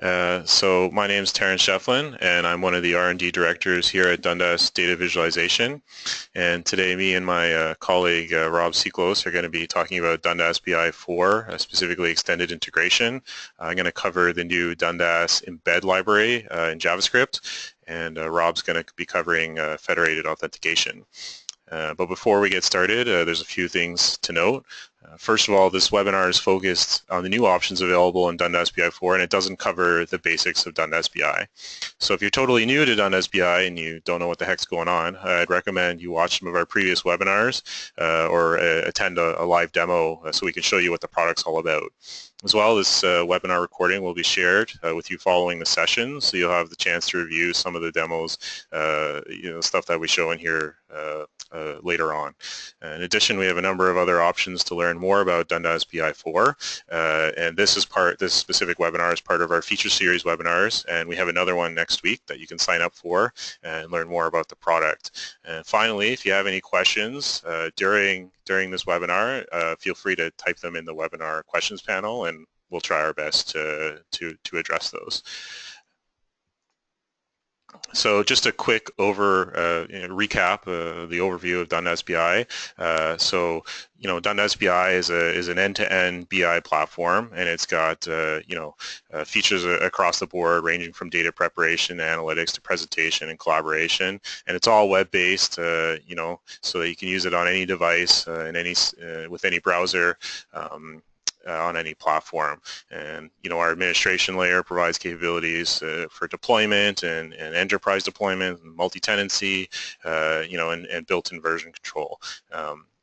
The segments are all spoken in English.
So my name is Terrence Sheflin, and I'm one of the R&D Directors here at Dundas Data Visualization. And today, me and my colleague Rob Siklos are going to be talking about Dundas BI 4, specifically extended integration. I'm going to cover the new Dundas Embed Library in JavaScript, and Rob's going to be covering Federated Authentication. But before we get started, there's a few things to note. First of all, this webinar is focused on the new options available in Dundas BI 4, and it doesn't cover the basics of Dundas BI. So if you're totally new to Dundas BI and you don't know what the heck's going on, I'd recommend you watch some of our previous webinars or attend a live demo so we can show you what the product's all about. As well, this webinar recording will be shared with you following the session, so you'll have the chance to review some of the demos, stuff that we show in here later on. In addition, we have a number of other options to learn more about Dundas BI 4, and this specific webinar is part of our feature series webinars, and we have another one next week that you can sign up for and learn more about the product. And finally, if you have any questions during this webinar, feel free to type them in the webinar questions panel, and we'll try our best to address those. So just a quick recap, the overview of Dundas BI. Dundas BI is an end-to-end BI platform, and it's got features across the board, ranging from data preparation, analytics, to presentation and collaboration, and it's all web-based. So that you can use it on any device with any browser. On any platform. And our administration layer provides capabilities for deployment and enterprise deployment, and multi-tenancy, and built-in version control.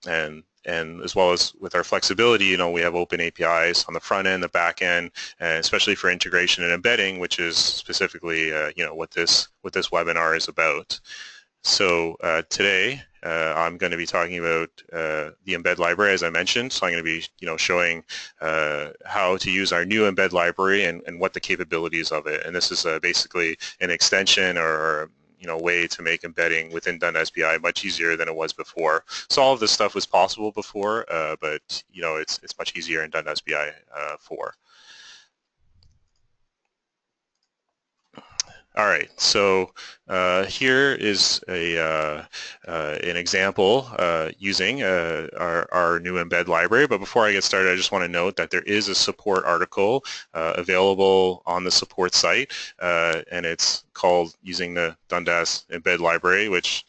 And as well as with our flexibility, we have open APIs on the front end, the back end, especially for integration and embedding, which is specifically what this webinar is about. So today I'm going to be talking about the Embed Library, as I mentioned. So I'm going to be showing how to use our new Embed Library and what the capabilities of it. And this is basically an extension or way to make embedding within Dundas BI much easier than it was before. So all of this stuff was possible before, but it's much easier in Dundas BI 4. All right, so here is an example using our new Embed Library. But before I get started, I just want to note that there is a support article available on the support site, and it's called Using the Dundas Embed Library, which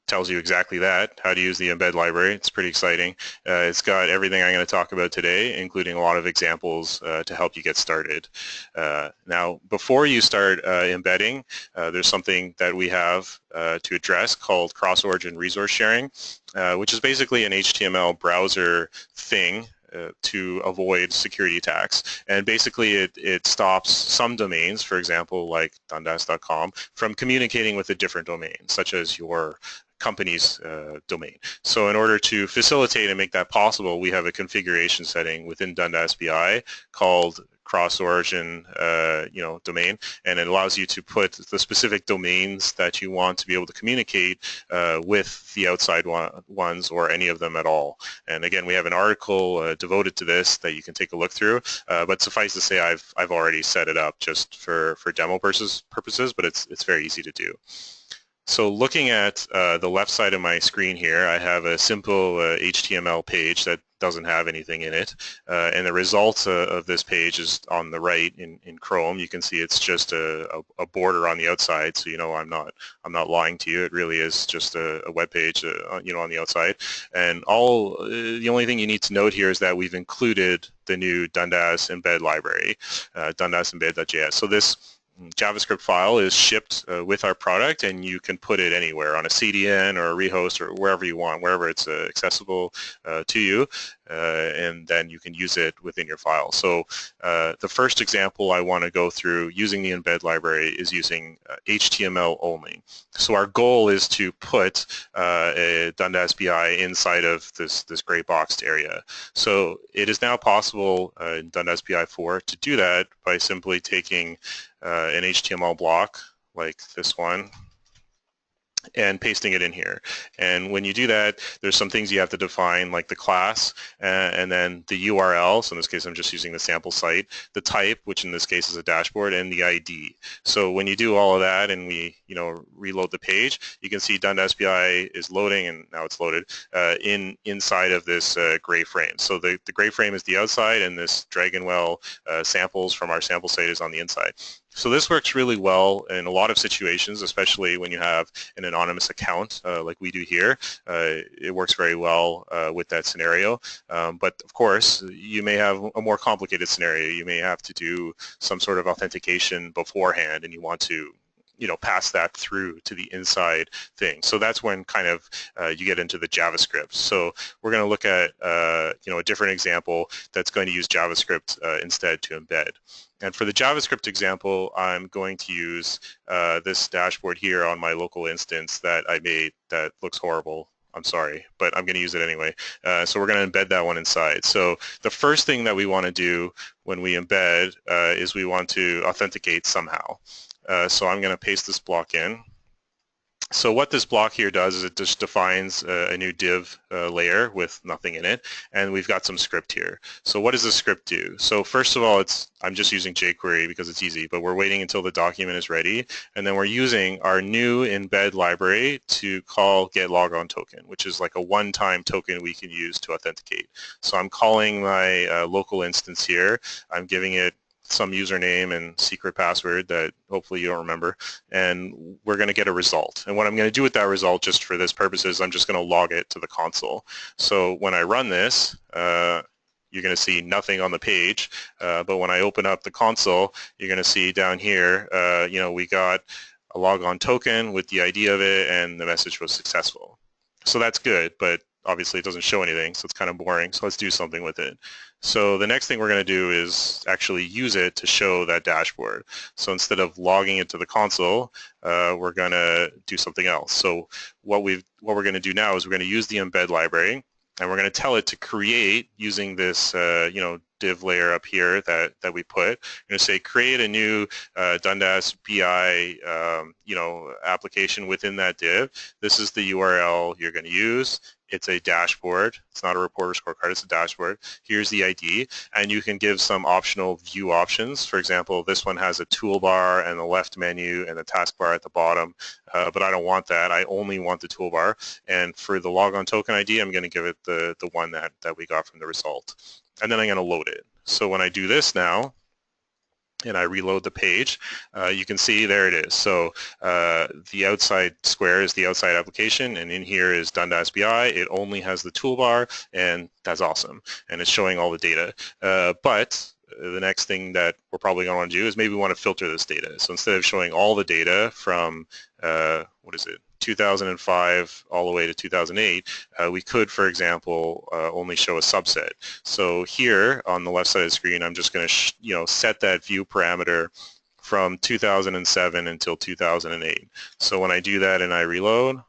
tells you exactly that, how to use the Embed Library. It's pretty exciting. It's got everything I'm going to talk about today, including a lot of examples to help you get started. Now, before you start embedding, there's something that we have to address called cross-origin resource sharing, which is basically an HTML browser thing to avoid security attacks. And basically it stops some domains, for example, like dundas.com, from communicating with a different domain, such as your company's domain. So in order to facilitate and make that possible, we have a configuration setting within Dundas BI called cross-origin domain, and it allows you to put the specific domains that you want to be able to communicate with the outside ones, or any of them at all. And again, we have an article devoted to this that you can take a look through, but suffice to say I've already set it up just for demo purposes, but it's very easy to do. So looking at the left side of my screen here, I have a simple HTML page that doesn't have anything in it, and the result of this page is on the right in Chrome. You can see it's just a border on the outside, so I'm not lying to you. It really is just a web page, on the outside. And the only thing you need to note here is that we've included the new Dundas Embed Library, dundasembed.js. So this JavaScript file is shipped with our product, and you can put it anywhere on a CDN or a rehost or wherever you want, wherever it's accessible to you, and then you can use it within your file. So the first example I want to go through using the Embed Library is using HTML only. So our goal is to put a Dundas BI inside of this gray boxed area. So it is now possible in Dundas BI 4 to do that by simply taking an HTML block like this one, and pasting it in here. And when you do that, there's some things you have to define, like the class, and then the URL, so in this case I'm just using the sample site, the type, which in this case is a dashboard, and the ID. So when you do all of that and we reload the page, you can see Dundas BI is loading, and now it's loaded, inside of this gray frame. So the gray frame is the outside, and this Dragonwell samples from our sample site is on the inside. So this works really well in a lot of situations, especially when you have an anonymous account like we do here. It works very well with that scenario. But of course, you may have a more complicated scenario. You may have to do some sort of authentication beforehand, and you want to pass that through to the inside thing. So that's when kind of you get into the JavaScript. So we're going to look at a different example that's going to use JavaScript instead to embed. And for the JavaScript example, I'm going to use this dashboard here on my local instance that I made that looks horrible. I'm sorry, but I'm going to use it anyway. So we're going to embed that one inside. So the first thing that we want to do when we embed is we want to authenticate somehow. So I'm going to paste this block in. So what this block here does is it just defines a new div layer with nothing in it, and we've got some script here. So what does this script do? So first of all, I'm just using jQuery because it's easy, but we're waiting until the document is ready, and then we're using our new embed library to call getLogonToken, which is like a one-time token we can use to authenticate. So I'm calling my local instance here. I'm giving it some username and secret password that hopefully you don't remember, and we're going to get a result. And what I'm going to do with that result, just for this purpose, is I'm just going to log it to the console. So when I run this, you're going to see nothing on the page, but when I open up the console, you're going to see down here, we got a logon token with the ID of it, and the message was successful. So that's good, but obviously it doesn't show anything, so it's kind of boring. So let's do something with it. So the next thing we're going to do is actually use it to show that dashboard. So instead of logging it to the console, we're going to do something else. So what we're going to do now is we're going to use the embed library, and we're going to tell it to create using this div layer up here that we put. We're going to say create a new Dundas BI application within that div. This is the URL you're going to use. It's a dashboard. It's not a report or scorecard. It's a dashboard. Here's the ID, and you can give some optional view options. For example, this one has a toolbar and the left menu and the taskbar at the bottom, but I don't want that. I only want the toolbar. And for the logon token ID, I'm going to give it the one that we got from the result. And then I'm going to load it. So when I do this now, and I reload the page, you can see there it is. So the outside square is the outside application, and in here is Dundas BI. It only has the toolbar, and that's awesome. And it's showing all the data. But the next thing that we're probably going to want to do is maybe we want to filter this data. So instead of showing all the data from, 2005 all the way to 2008, we could, for example, only show a subset. So here on the left side of the screen, I'm just going to set that view parameter from 2007 until 2008. So when I do that and I reload,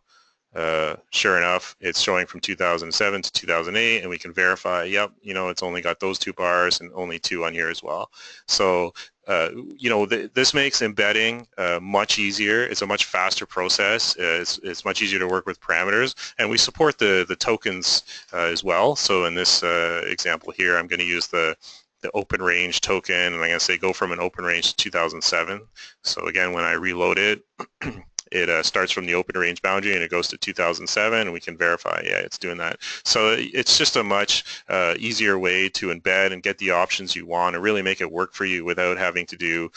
sure enough, it's showing from 2007 to 2008, and we can verify, yep, it's only got those two bars and only two on here as well. So this makes embedding much easier. It's a much faster process. It's much easier to work with parameters, and we support the tokens as well. So in this example here, I'm going to use the open range token, and I'm going to say go from an open range to 2007. So again, when I reload it, it starts from the open range boundary and it goes to 2007, and we can verify, yeah, it's doing that. So it's just a much easier way to embed and get the options you want and really make it work for you without having to do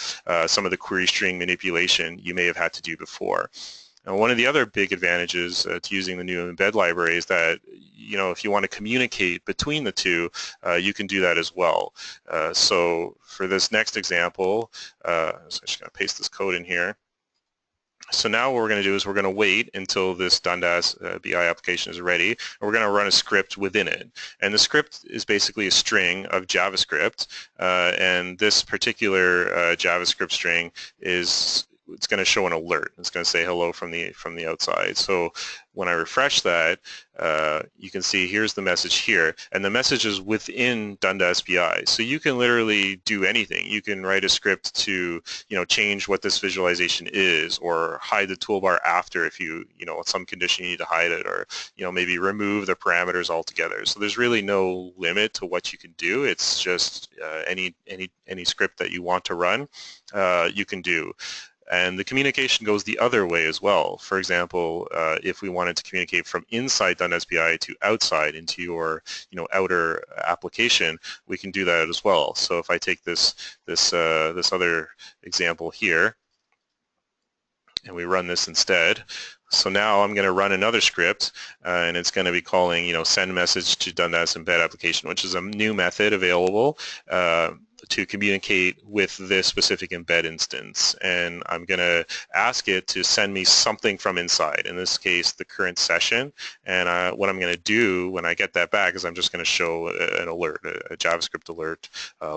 some of the query string manipulation you may have had to do before. Now, one of the other big advantages to using the new embed library is that, if you want to communicate between the two, you can do that as well. So for this next example, I'm just going to paste this code in here. So now what we're going to do is we're going to wait until this Dundas BI application is ready, and we're going to run a script within it. And the script is basically a string of JavaScript, and this particular JavaScript string is it's going to show an alert. It's going to say hello from the outside. So when I refresh that, you can see here's the message here, and the message is within Dundas BI. So you can literally do anything. You can write a script to, change what this visualization is, or hide the toolbar after if some condition you need to hide it, or maybe remove the parameters altogether. So there's really no limit to what you can do. It's just any script that you want to run, you can do. And the communication goes the other way as well. For example, if we wanted to communicate from inside Dundas BI to outside into your outer application, we can do that as well. So if I take this other example here, and we run this instead. So now I'm going to run another script, and it's going to be calling, send message to Dundas embed application, which is a new method available to communicate with this specific embed instance. And I'm going to ask it to send me something from inside, in this case, the current session. And what I'm going to do when I get that back is I'm just going to show an alert, a JavaScript alert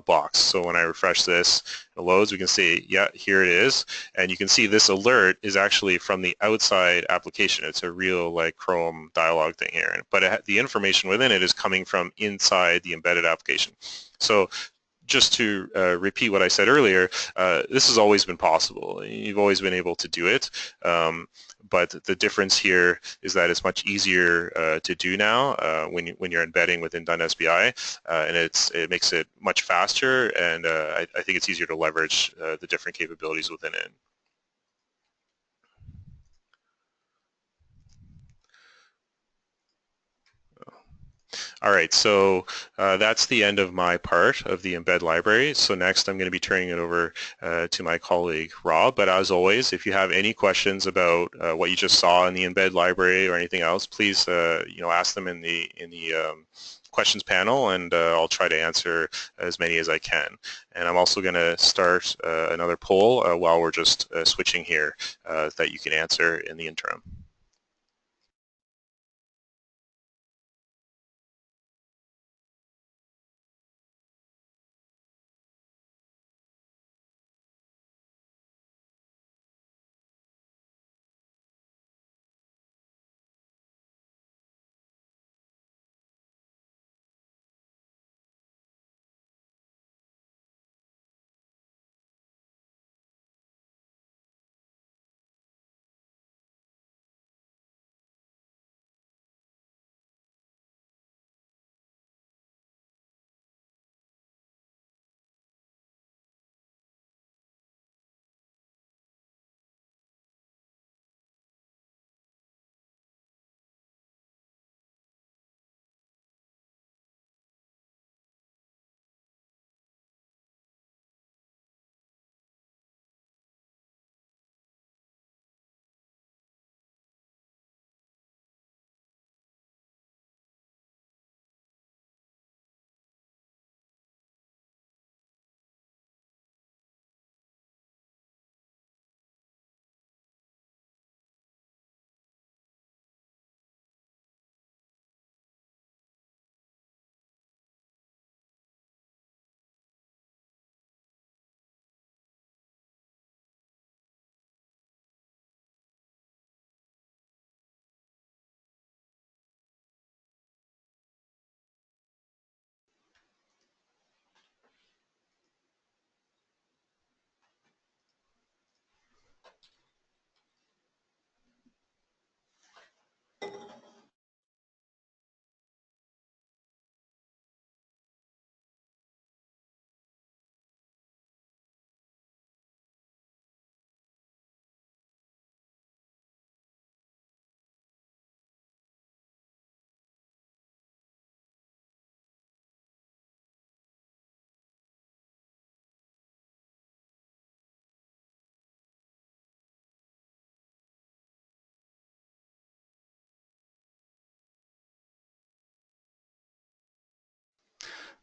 box. So when I refresh this, it loads, we can see, yeah, here it is. And you can see this alert is actually from the outside application. It's a real Chrome dialog thing here. But the information within it is coming from inside the embedded application. So just to repeat what I said earlier, this has always been possible. You've always been able to do it, but the difference here is that it's much easier to do now when you're embedding within Dundas BI, and it makes it much faster, and I think it's easier to leverage the different capabilities within it. All right, so that's the end of my part of the Embed Library. So next I'm going to be turning it over to my colleague Rob. But as always, if you have any questions about what you just saw in the Embed Library or anything else, please ask them in the questions panel, and I'll try to answer as many as I can. And I'm also going to start another poll while we're just switching here that you can answer in the interim.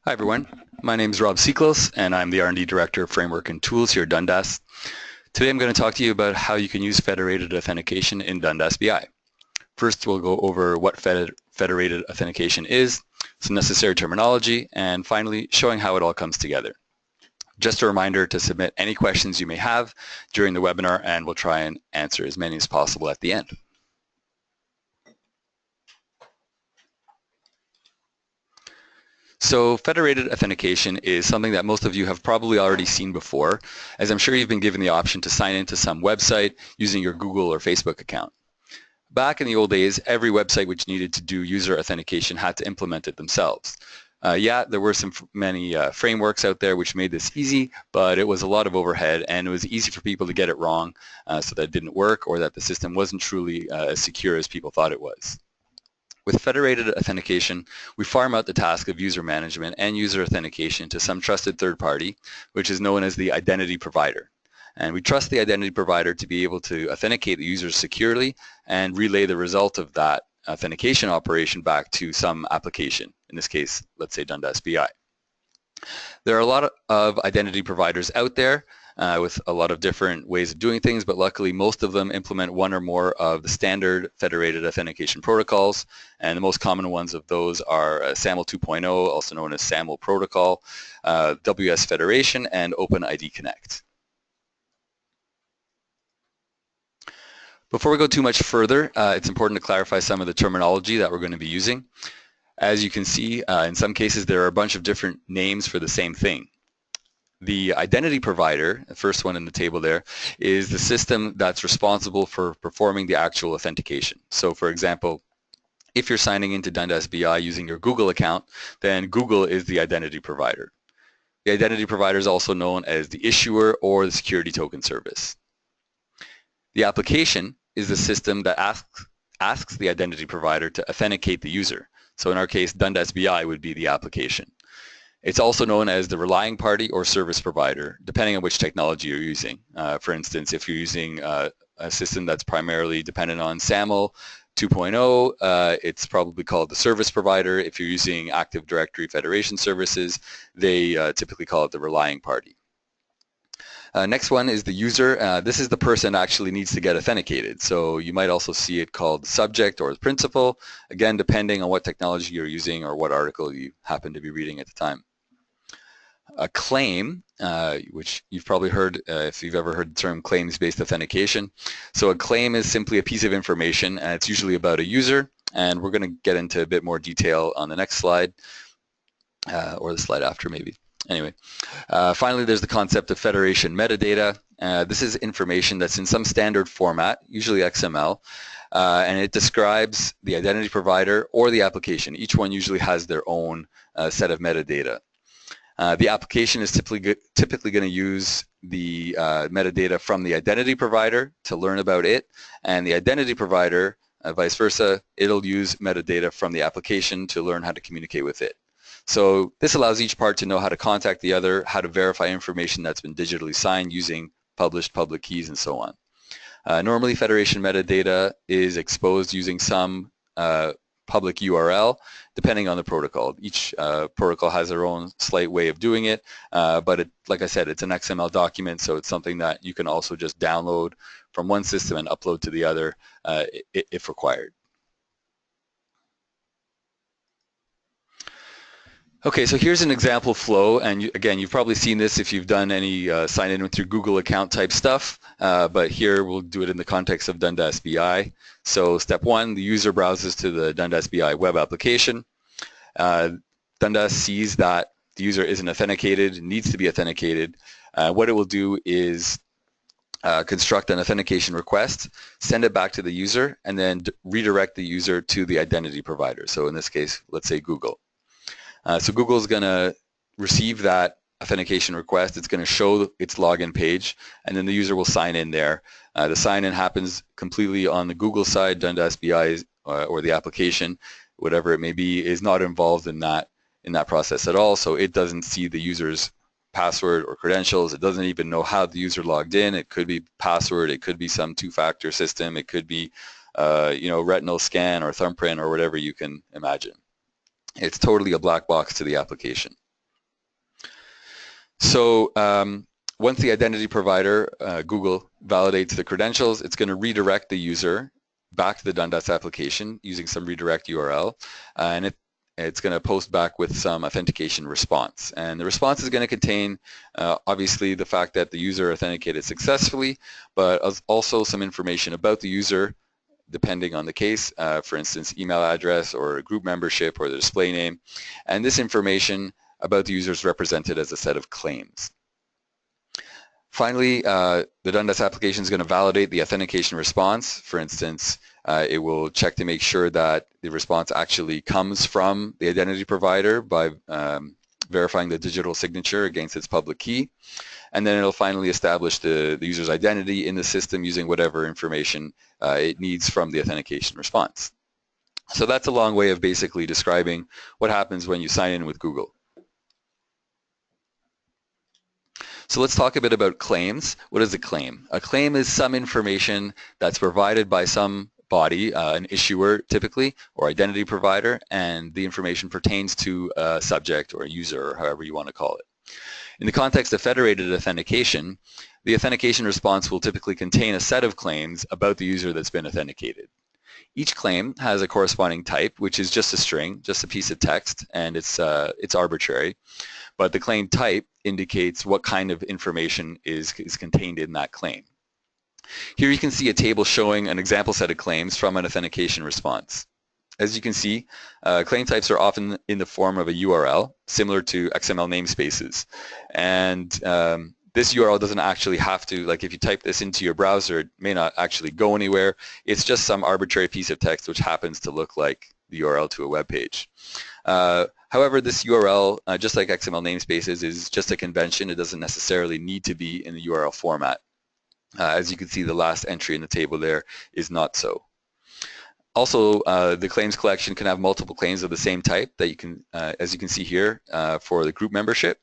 Hi everyone, my name is Rob Siklos and I'm the R&D Director of Framework and Tools here at Dundas. Today I'm going to talk to you about how you can use federated authentication in Dundas BI. First we'll go over what federated authentication is, some necessary terminology, and finally showing how it all comes together. Just a reminder to submit any questions you may have during the webinar, and we'll try and answer as many as possible at the end. So federated authentication is something that most of you have probably already seen before, as I'm sure you've been given the option to sign into some website using your Google or Facebook account. Back in the old days, every website which needed to do user authentication had to implement it themselves. Yeah, there were many frameworks out there which made this easy, but it was a lot of overhead, and it was easy for people to get it wrong, so that it didn't work or that the system wasn't truly as secure as people thought it was. With federated authentication, we farm out the task of user management and user authentication to some trusted third party, which is known as the identity provider. And we trust the identity provider to be able to authenticate the users securely and relay the result of that authentication operation back to some application. In this case, let's say Dundas BI. There are a lot of identity providers out there with a lot of different ways of doing things, but luckily most of them implement one or more of the standard federated authentication protocols, and the most common ones of those are SAML 2.0, also known as SAML protocol, WS Federation, and OpenID Connect. Before we go too much further, it's important to clarify some of the terminology that we're going to be using. As you can see, in some cases there are a bunch of different names for the same thing. The identity provider, the first one in the table there, is the system that's responsible for performing the actual authentication. So for example, if you're signing into Dundas BI using your Google account, then Google is the identity provider. The identity provider is also known as the issuer or the security token service. The application is the system that asks the identity provider to authenticate the user. So in our case, Dundas BI would be the application. It's also known as the relying party or service provider, depending on which technology you're using. For instance, if you're using a system that's primarily dependent on SAML 2.0, it's probably called the service provider. If you're using Active Directory Federation services, they typically call it the relying party. Next one is the user. This is the person that actually needs to get authenticated. So you might also see it called subject or the principal, again, depending on what technology you're using or what article you happen to be reading at the time. A claim, which you've probably heard if you've ever heard the term claims based authentication. So a claim is simply a piece of information, and it's usually about a user, and we're going to get into a bit more detail on the next slide, or the slide after maybe. Anyway, finally, there's the concept of federation metadata. This is information that's in some standard format, usually XML, and it describes the identity provider or the application. Each one usually has their own set of metadata. The application is typically going to use the metadata from the identity provider to learn about it, and the identity provider, vice versa, it'll use metadata from the application to learn how to communicate with it. So this allows each part to know how to contact the other, how to verify information that's been digitally signed using published public keys and so on. Normally, federation metadata is exposed using some public URL, depending on the protocol. Each protocol has their own slight way of doing it, but like I said, it's an XML document, so it's something that you can also just download from one system and upload to the other if required. Okay, so here's an example flow, and again, you've probably seen this if you've done any sign in with your Google account type stuff, but here we'll do it in the context of Dundas BI. So step one, the user browses to the Dundas BI web application. Dundas sees that the user isn't authenticated, needs to be authenticated. What it will do is construct an authentication request, send it back to the user, and then redirect the user to the identity provider. So in this case, let's say Google. So Google is going to receive that authentication request. It's going to show its login page, and then the user will sign in there. The sign-in happens completely on the Google side. Dundas BI or the application, whatever it may be, is not involved in that process at all. So it doesn't see the user's password or credentials. It doesn't even know how the user logged in. It could be password. It could be some two-factor system. It could be retinal scan or thumbprint or whatever you can imagine. It's totally a black box to the application. So once the identity provider, Google, validates the credentials, it's going to redirect the user back to the Dundas application using some redirect URL. And it's going to post back with some authentication response. And the response is going to contain obviously the fact that the user authenticated successfully, but also some information about the user depending on the case, for instance, email address or group membership or the display name. And this information about the user is represented as a set of claims. Finally, the Dundas application is going to validate the authentication response. For instance, it will check to make sure that the response actually comes from the identity provider by verifying the digital signature against its public key. And then it'll finally establish the user's identity in the system using whatever information it needs from the authentication response. So that's a long way of basically describing what happens when you sign in with Google. So let's talk a bit about claims. What is a claim? A claim is some information that's provided by some body, an issuer typically, or identity provider, and the information pertains to a subject or a user, or however you want to call it. In the context of federated authentication, the authentication response will typically contain a set of claims about the user that's been authenticated. Each claim has a corresponding type, which is just a string, just a piece of text, and it's arbitrary. But the claim type indicates what kind of information is contained in that claim. Here you can see a table showing an example set of claims from an authentication response. As you can see, claim types are often in the form of a URL, similar to XML namespaces. And this URL doesn't actually have to, like if you type this into your browser, it may not actually go anywhere. It's just some arbitrary piece of text which happens to look like the URL to a web page. However, this URL, just like XML namespaces, is just a convention. It doesn't necessarily need to be in the URL format. As you can see, the last entry in the table there is not so. Also, the claims collection can have multiple claims of the same type that you can, as you can see here, for the group membership.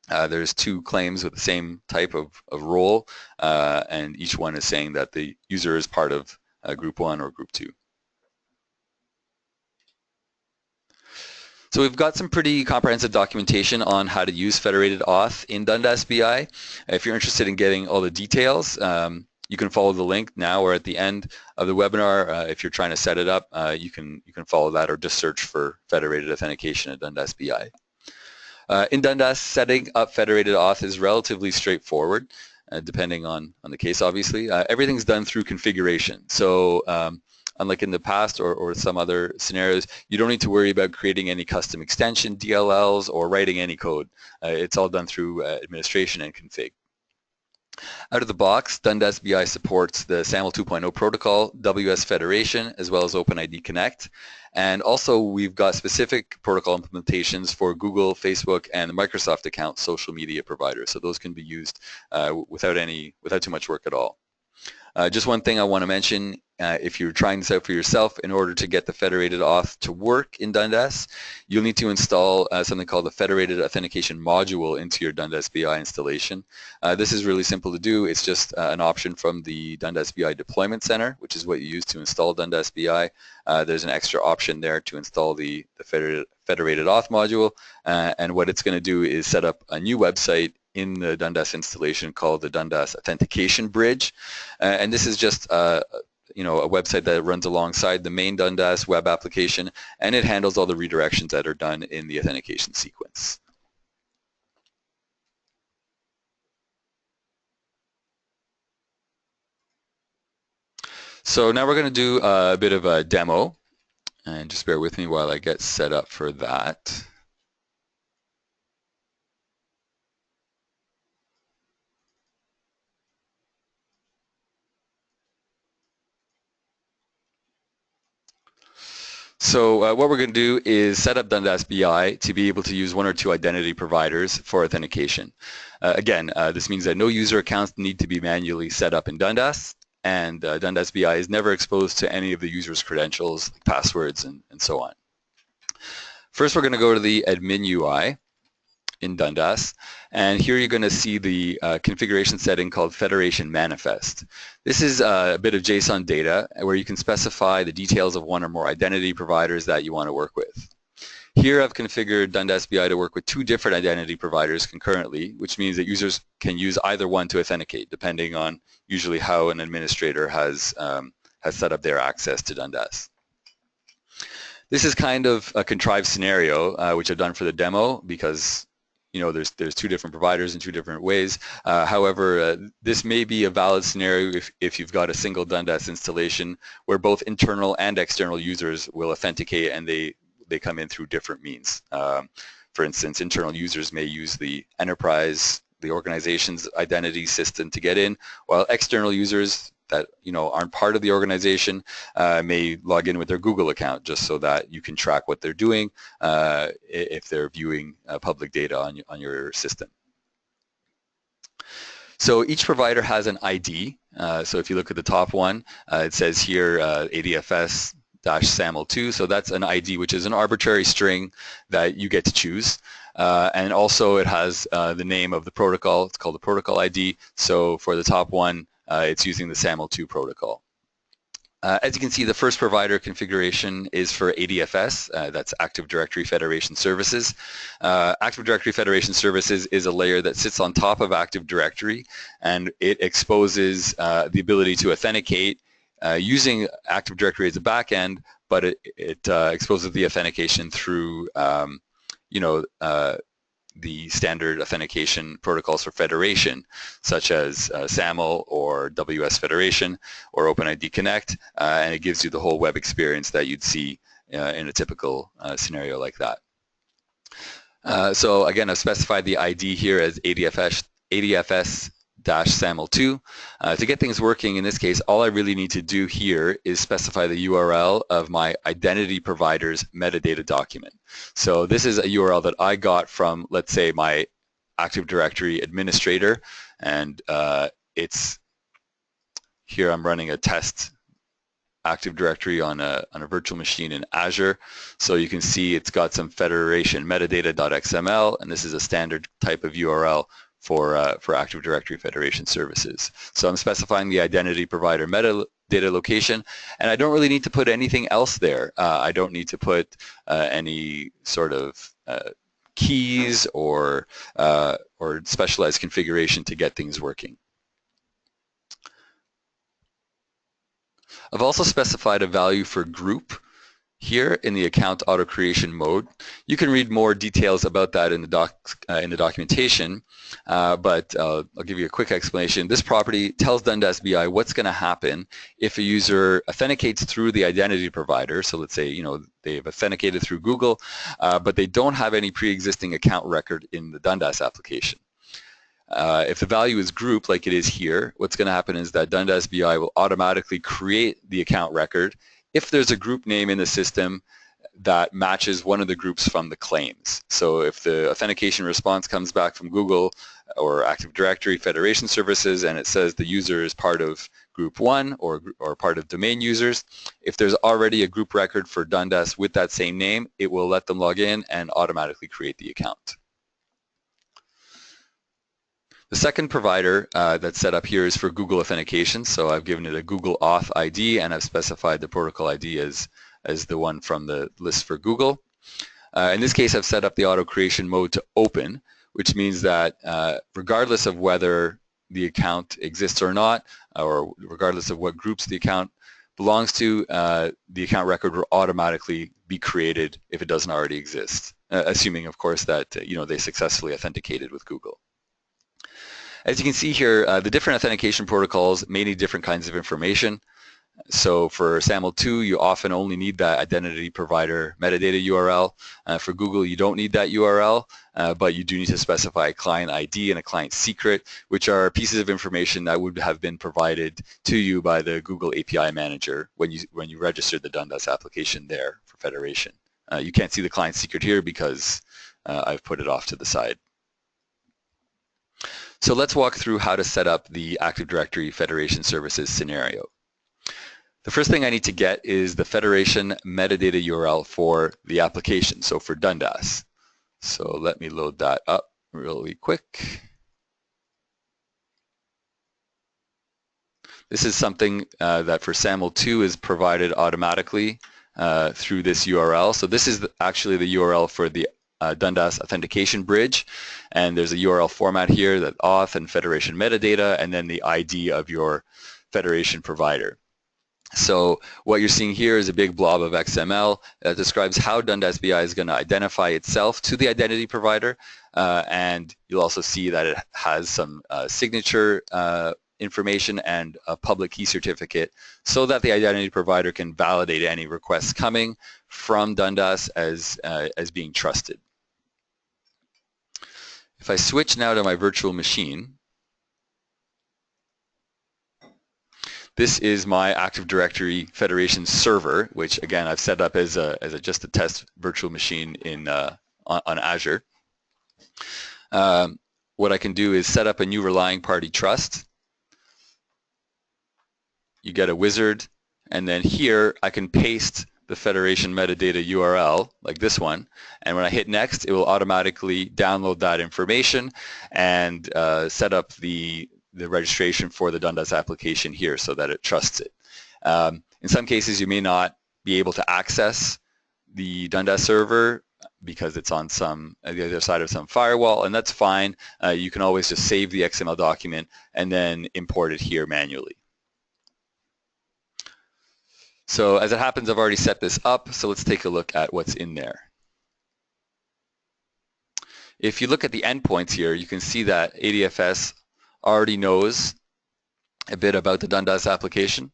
There's 2 claims with the same type of role, and each one is saying that the user is part of group 1 or group 2. So we've got some pretty comprehensive documentation on how to use federated auth in Dundas BI. If you're interested in getting all the details, you can follow the link now or at the end of the webinar. If you're trying to set it up, you can follow that or just search for federated authentication at Dundas BI. In Dundas, setting up federated auth is relatively straightforward, depending on the case, obviously. Everything's done through configuration. So unlike in the past or some other scenarios, you don't need to worry about creating any custom extension DLLs or writing any code. It's all done through administration and config. Out of the box, Dundas BI supports the SAML 2.0 protocol, WS Federation, as well as OpenID Connect. And also we've got specific protocol implementations for Google, Facebook, and the Microsoft account social media providers. So those can be used without too much work at all. Just one thing I want to mention, if you're trying this out for yourself, in order to get the federated auth to work in Dundas, you'll need to install something called the Federated Authentication Module into your Dundas BI installation. This is really simple to do. It's just an option from the Dundas BI Deployment Center, which is what you use to install Dundas BI. There's an extra option there to install the Federated Auth module, and what it's going to do is set up a new website in the Dundas installation called the Dundas Authentication Bridge, and this is just a website that runs alongside the main Dundas web application, and it handles all the redirections that are done in the authentication sequence. So now we're going to do a bit of a demo, and just bear with me while I get set up for that. So what we're going to do is set up Dundas BI to be able to use 1 or 2 identity providers for authentication. Again, this means that no user accounts need to be manually set up in Dundas, and Dundas BI is never exposed to any of the user's credentials, passwords, and so on. First, we're going to go to the admin UI in Dundas, and here you're going to see the configuration setting called Federation Manifest. This is a bit of JSON data where you can specify the details of 1 or more identity providers that you want to work with. Here I've configured Dundas BI to work with 2 different identity providers concurrently, which means that users can use either one to authenticate, depending on usually how an administrator has set up their access to Dundas. This is kind of a contrived scenario, which I've done for the demo because there's two different providers in two different ways. However, this may be a valid scenario if you've got a single Dundas installation where both internal and external users will authenticate and they come in through different means. For instance, internal users may use the enterprise, the organization's identity system to get in, while external users that aren't part of the organization may log in with their Google account just so that you can track what they're doing if they're viewing public data on your system. So each provider has an ID. So if you look at the top one, it says here ADFS-SAML2. So that's an ID, which is an arbitrary string that you get to choose. And also it has the name of the protocol. It's called the protocol ID. So for the top one, it's using the SAML2 protocol. As you can see, the first provider configuration is for ADFS, that's Active Directory Federation Services. Active Directory Federation Services is a layer that sits on top of Active Directory, and it exposes the ability to authenticate using Active Directory as a backend, but it exposes the authentication through the standard authentication protocols for federation, such as SAML or WS Federation or OpenID Connect, and it gives you the whole web experience that you'd see in a typical scenario like that. So again, I've specified the ID here as ADFS-SAML2. To get things working in this case, all I really need to do here is specify the URL of my identity provider's metadata document. So this is a URL that I got from, let's say, my Active Directory administrator, and it's here I'm running a test Active Directory on a virtual machine in Azure. So you can see it's got some federation metadata.xml, and this is a standard type of URL for Active Directory Federation Services. So I'm specifying the identity provider metadata location, and I don't really need to put anything else there. I don't need to put any sort of keys or specialized configuration to get things working. I've also specified a value for group here in the account auto creation mode. You can read more details about that in the documentation, but I'll give you a quick explanation. This property tells Dundas BI what's going to happen if a user authenticates through the identity provider. So let's say they've authenticated through Google, but they don't have any pre-existing account record in the Dundas application. If the value is group, like it is here, what's going to happen is that Dundas BI will automatically create the account record if there's a group name in the system that matches one of the groups from the claims. So if the authentication response comes back from Google or Active Directory Federation Services and it says the user is part of group 1 or part of domain users, if there's already a group record for Dundas with that same name, it will let them log in and automatically create the account. The second provider that's set up here is for Google authentication. So I've given it a Google Auth ID, and I've specified the protocol ID as the one from the list for Google. In this case, I've set up the auto creation mode to open, which means that regardless of whether the account exists or not, or regardless of what groups the account belongs to, the account record will automatically be created if it doesn't already exist, assuming, of course, that they successfully authenticated with Google. As you can see here, the different authentication protocols may need different kinds of information. So for SAML2, you often only need that identity provider metadata URL. For Google, you don't need that URL, but you do need to specify a client ID and a client secret, which are pieces of information that would have been provided to you by the Google API manager when you registered the Dundas application there for federation. You can't see the client secret here because I've put it off to the side. So let's walk through how to set up the Active Directory Federation Services scenario. The first thing I need to get is the federation metadata URL for the application, so for Dundas. So let me load that up really quick. This is something that for SAML2 is provided automatically through this URL. So this is actually the URL for the Dundas authentication bridge, and there's a URL format here that auth and federation metadata and then the ID of your federation provider. So what you're seeing here is a big blob of XML that describes how Dundas BI is going to identify itself to the identity provider, and you'll also see that it has some signature information and a public key certificate so that the identity provider can validate any requests coming from Dundas as being trusted. If I switch now to my virtual machine, this is my Active Directory Federation server, which again I've set up as just a test virtual machine in on Azure. What I can do is set up a new relying party trust. You get a wizard, and then here I can paste the Federation metadata URL like this one, and when I hit next, it will automatically download that information and set up the registration for the Dundas application here so that it trusts it. In some cases, you may not be able to access the Dundas server because it's on the other side of some firewall, and that's fine. You can always just save the XML document and then import it here manually. So as it happens, I've already set this up, so let's take a look at what's in there. If you look at the endpoints here, you can see that ADFS already knows a bit about the Dundas application,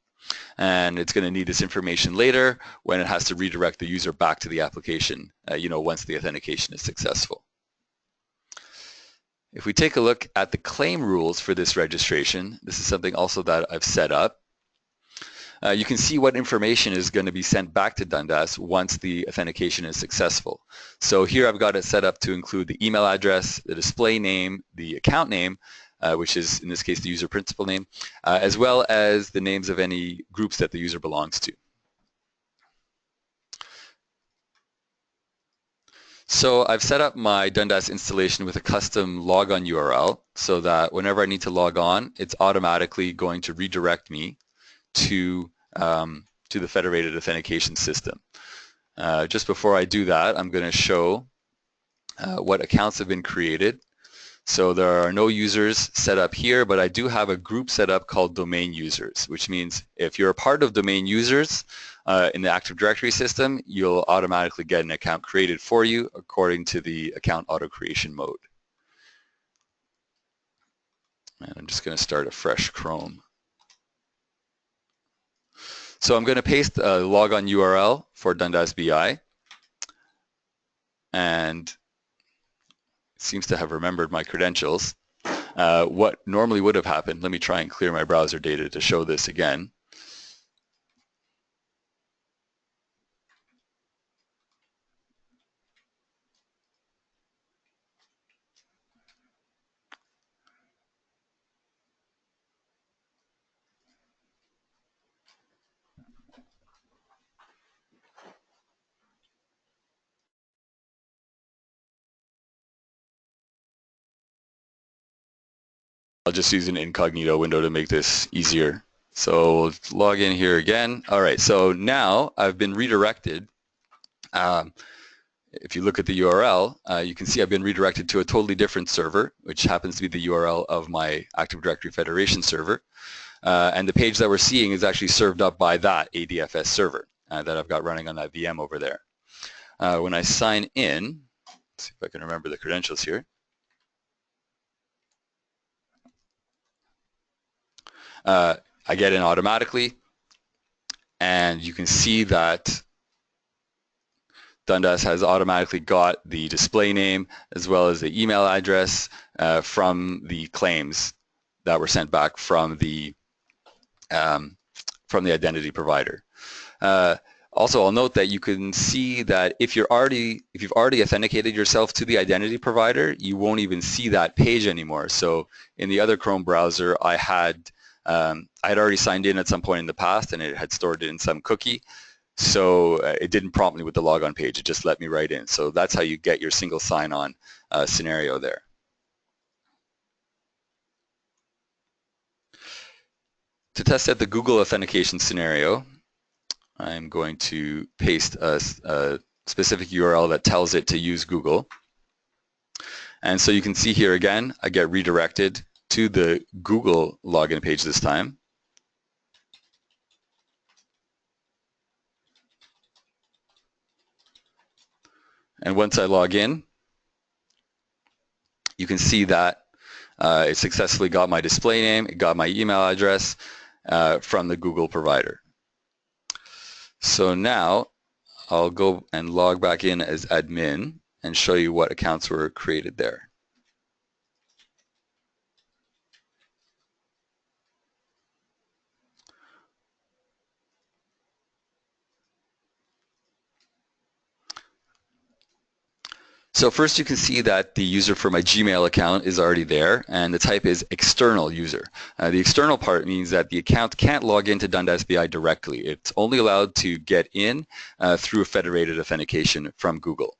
and it's going to need this information later when it has to redirect the user back to the application, once the authentication is successful. If we take a look at the claim rules for this registration, this is something also that I've set up. You can see what information is going to be sent back to Dundas once the authentication is successful. So here I've got it set up to include the email address, the display name, the account name, which is in this case the user principal name, as well as the names of any groups that the user belongs to. So I've set up my Dundas installation with a custom logon URL so that whenever I need to log on, it's automatically going to redirect me to the Federated Authentication system. Just before I do that, I'm going to show what accounts have been created. So there are no users set up here, but I do have a group set up called domain users, which means if you're a part of domain users in the Active Directory system, you'll automatically get an account created for you according to the account auto creation mode. And I'm just going to start a fresh Chrome. So I'm going to paste a logon URL for Dundas BI, and it seems to have remembered my credentials. What normally would have happened, let me try and clear my browser data to show this again. I'll just use an incognito window to make this easier. So let's log in here again. All right, so now I've been redirected. If you look at the URL, you can see I've been redirected to a totally different server, which happens to be the URL of my Active Directory Federation server. And the page that we're seeing is actually served up by that ADFS server that I've got running on that VM over there. When I sign in, let's see if I can remember the credentials here. I get in automatically, and you can see that Dundas has automatically got the display name as well as the email address from the claims that were sent back from the identity provider. Also, I'll note that you can see that if you've already authenticated yourself to the identity provider, you won't even see that page anymore. So in the other Chrome browser, I had already signed in at some point in the past, and it had stored it in some cookie. So it didn't prompt me with the logon page. It just let me right in. So that's how you get your single sign-on scenario there. To test out the Google authentication scenario, I'm going to paste a specific URL that tells it to use Google. And so you can see here again, I get redirected to the Google login page this time. And once I log in, you can see that it successfully got my display name, it got my email address from the Google provider. So now I'll go and log back in as admin and show you what accounts were created there. So first you can see that the user for my Gmail account is already there, and the type is external user. The external part means that the account can't log into Dundas BI directly. It's only allowed to get in through a federated authentication from Google.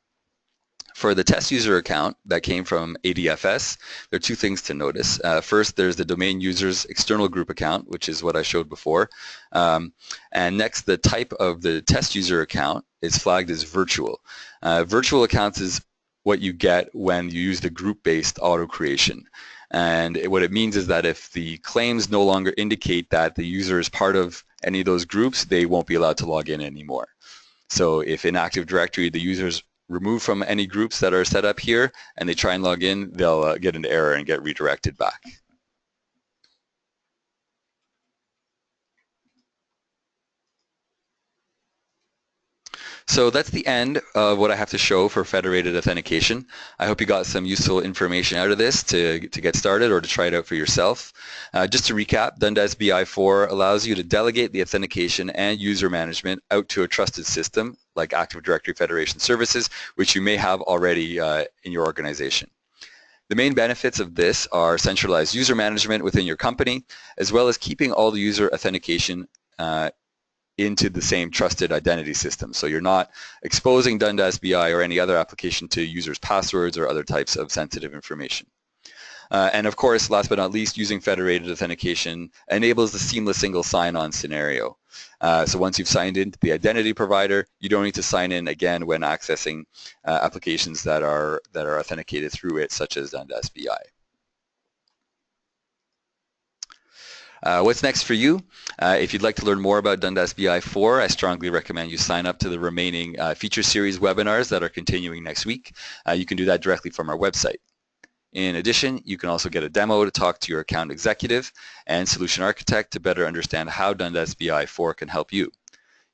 For the test user account that came from ADFS, there are two things to notice. First, there's the domain user's external group account, which is what I showed before. And next, the type of the test user account is flagged as virtual. Virtual accounts is what you get when you use the group-based auto creation. And what it means is that if the claims no longer indicate that the user is part of any of those groups, they won't be allowed to log in anymore. So if in Active Directory the user's removed from any groups that are set up here and they try and log in, they'll get an error and get redirected back. So that's the end of what I have to show for federated authentication. I hope you got some useful information out of this to get started or to try it out for yourself. Just to recap, Dundas BI 4 allows you to delegate the authentication and user management out to a trusted system like Active Directory Federation Services, which you may have already in your organization. The main benefits of this are centralized user management within your company, as well as keeping all the user authentication into the same trusted identity system. So you're not exposing Dundas BI or any other application to users' passwords or other types of sensitive information. And of course, last but not least, using federated authentication enables the seamless single sign-on scenario. So once you've signed into the identity provider, you don't need to sign in again when accessing applications that are authenticated through it, such as Dundas BI. What's next for you? If you'd like to learn more about Dundas BI 4, I strongly recommend you sign up to the remaining feature series webinars that are continuing next week. You can do that directly from our website. In addition, you can also get a demo to talk to your account executive and solution architect to better understand how Dundas BI 4 can help you.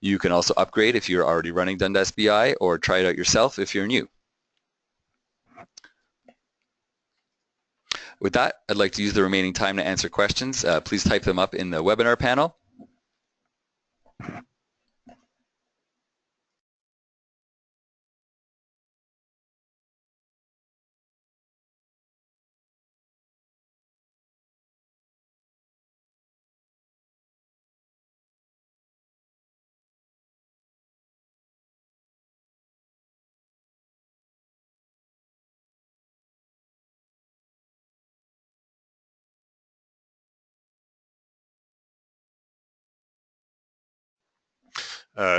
You can also upgrade if you're already running Dundas BI or try it out yourself if you're new. With that, I'd like to use the remaining time to answer questions. Please type them up in the webinar panel.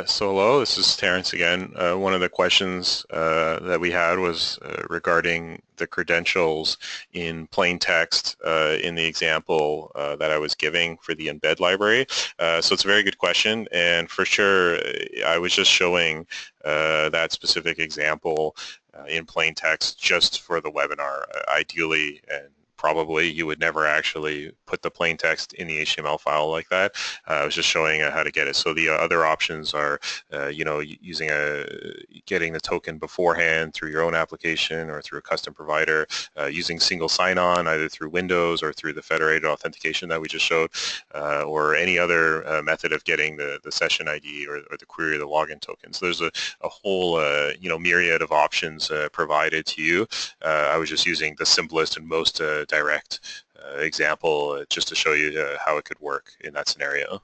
So hello, this is Terrence again. One of the questions that we had was regarding the credentials in plain text in the example that I was giving for the Embed Library. So it's a very good question, and for sure I was just showing that specific example in plain text just for the webinar. Ideally, and probably you would never actually put the plain text in the HTML file like that. I was just showing how to get it. So the other options are, using getting the token beforehand through your own application or through a custom provider, using single sign-on either through Windows or through the federated authentication that we just showed, or any other method of getting the session ID or the query or the login token. So there's a whole myriad of options provided to you. I was just using the simplest and most direct example just to show you how it could work in that scenario.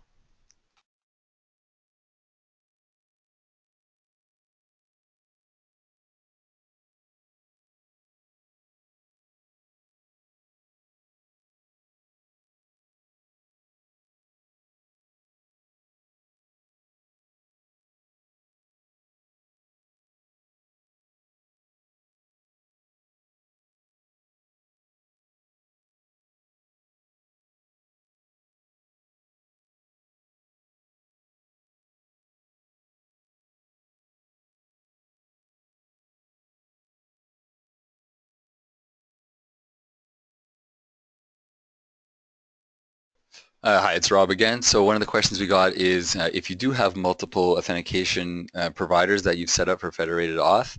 Hi, it's Rob again. So one of the questions we got is if you do have multiple authentication providers that you've set up for federated auth,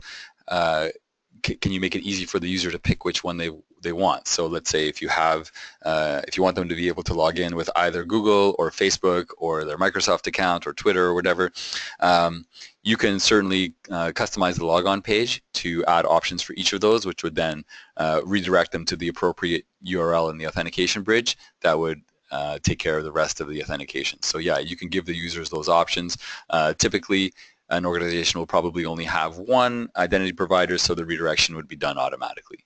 can you make it easy for the user to pick which one they want? So let's say if you have, if you want them to be able to log in with either Google or Facebook or their Microsoft account or Twitter or whatever, you can certainly customize the logon page to add options for each of those, which would then redirect them to the appropriate URL in the authentication bridge that would take care of the rest of the authentication. So yeah, you can give the users those options. Typically, an organization will probably only have one identity provider, so the redirection would be done automatically.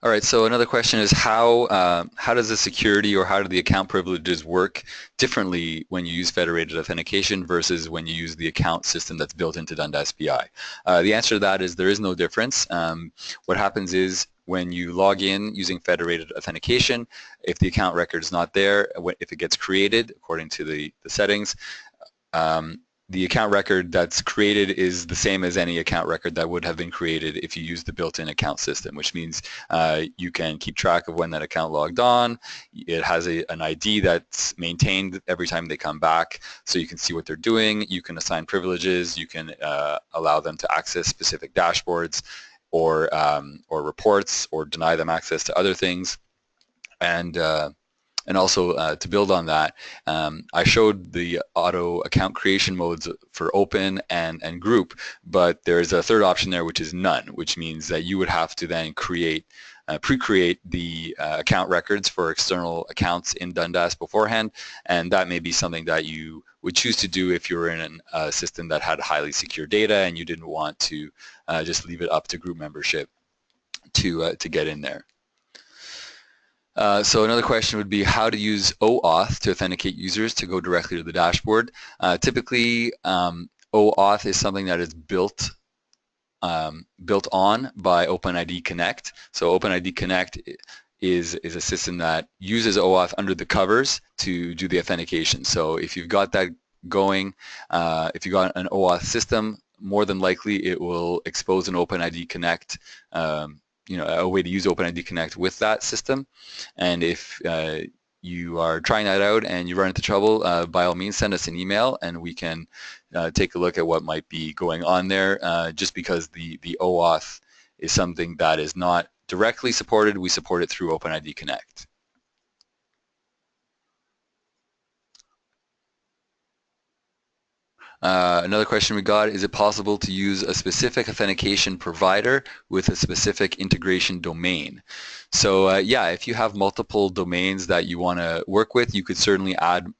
All right, so another question is how does the security or how do the account privileges work differently when you use federated authentication versus when you use the account system that's built into Dundas BI? The answer to that is there is no difference. What happens is when you log in using federated authentication, if the account record is not there, if it gets created according to the settings, the account record that's created is the same as any account record that would have been created if you use the built-in account system, which means you can keep track of when that account logged on. It has an ID that's maintained every time they come back, so you can see what they're doing. You can assign privileges. You can allow them to access specific dashboards or reports, or deny them access to other things. And also to build on that, I showed the auto account creation modes for open and group, but there's a third option there which is none, which means that you would have to then pre-create the account records for external accounts in Dundas beforehand, and that may be something that you would choose to do if you were in a system that had highly secure data and you didn't want to just leave it up to group membership to get in there. So another question would be how to use OAuth to authenticate users to go directly to the dashboard. Typically, OAuth is something that is built on by OpenID Connect. So OpenID Connect is a system that uses OAuth under the covers to do the authentication. So if you've got that going, if you've got an OAuth system, more than likely it will expose an OpenID Connect a way to use OpenID Connect with that system. And if you are trying that out and you run into trouble, by all means send us an email and we can take a look at what might be going on there. Just because the OAuth is something that is not directly supported, we support it through OpenID Connect. Another question we got, is it possible to use a specific authentication provider with a specific integration domain? So yeah, if you have multiple domains that you want to work with, you could certainly add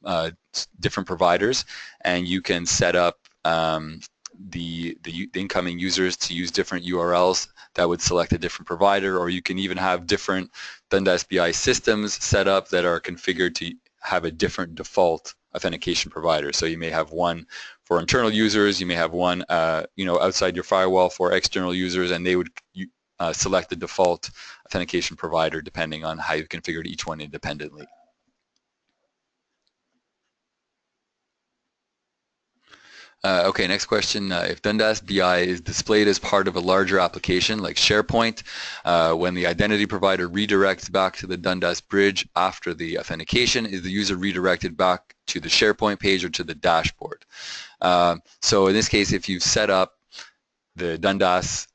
different providers, and you can set up the incoming users to use different URLs that would select a different provider, or you can even have different Dundas BI systems set up that are configured to have a different default authentication provider. So you may have one for internal users, you may have one outside your firewall for external users, and they would select the default authentication provider depending on how you've configured each one independently. Okay, next question. If Dundas BI is displayed as part of a larger application like SharePoint, when the identity provider redirects back to the Dundas bridge after the authentication, is the user redirected back to the SharePoint page or to the dashboard? So in this case, if you've set up the Dundas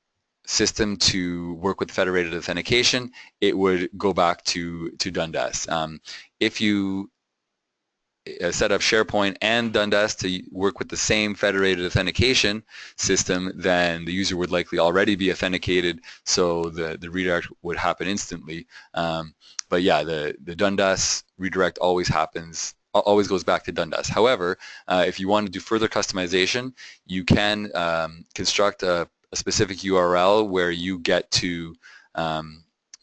system to work with federated authentication, it would go back to Dundas. If you set up SharePoint and Dundas to work with the same federated authentication system, then the user would likely already be authenticated, so the redirect would happen instantly. But yeah, the Dundas redirect always goes back to Dundas. However, if you want to do further customization, you can construct a specific URL where you get to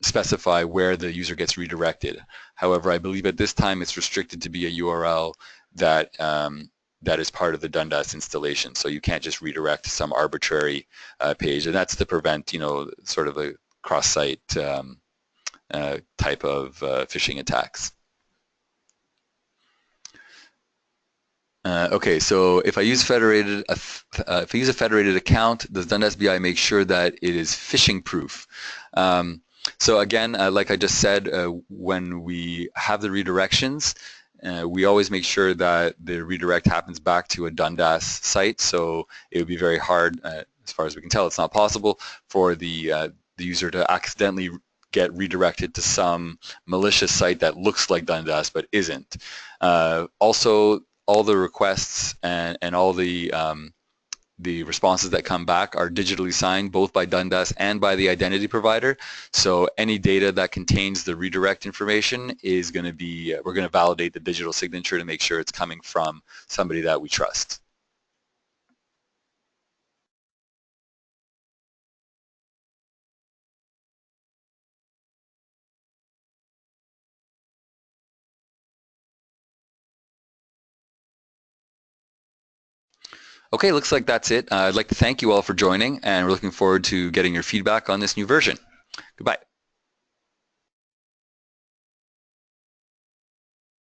specify where the user gets redirected. However, I believe at this time it's restricted to be a URL that is part of the Dundas installation. So you can't just redirect to some arbitrary page, and that's to prevent, sort of a cross-site type of phishing attacks. Okay, so if I use if I use a federated account, does Dundas BI make sure that it is phishing proof? So again, like I just said, when we have the redirections, we always make sure that the redirect happens back to a Dundas site. So it would be very hard, as far as we can tell, it's not possible for the user to accidentally get redirected to some malicious site that looks like Dundas but isn't. Also, all the requests and all the responses that come back are digitally signed both by Dundas and by the identity provider. So any data that contains the redirect information is going to be, we're going to validate the digital signature to make sure it's coming from somebody that we trust. Okay, looks like that's it. I'd like to thank you all for joining, and we're looking forward to getting your feedback on this new version. Goodbye.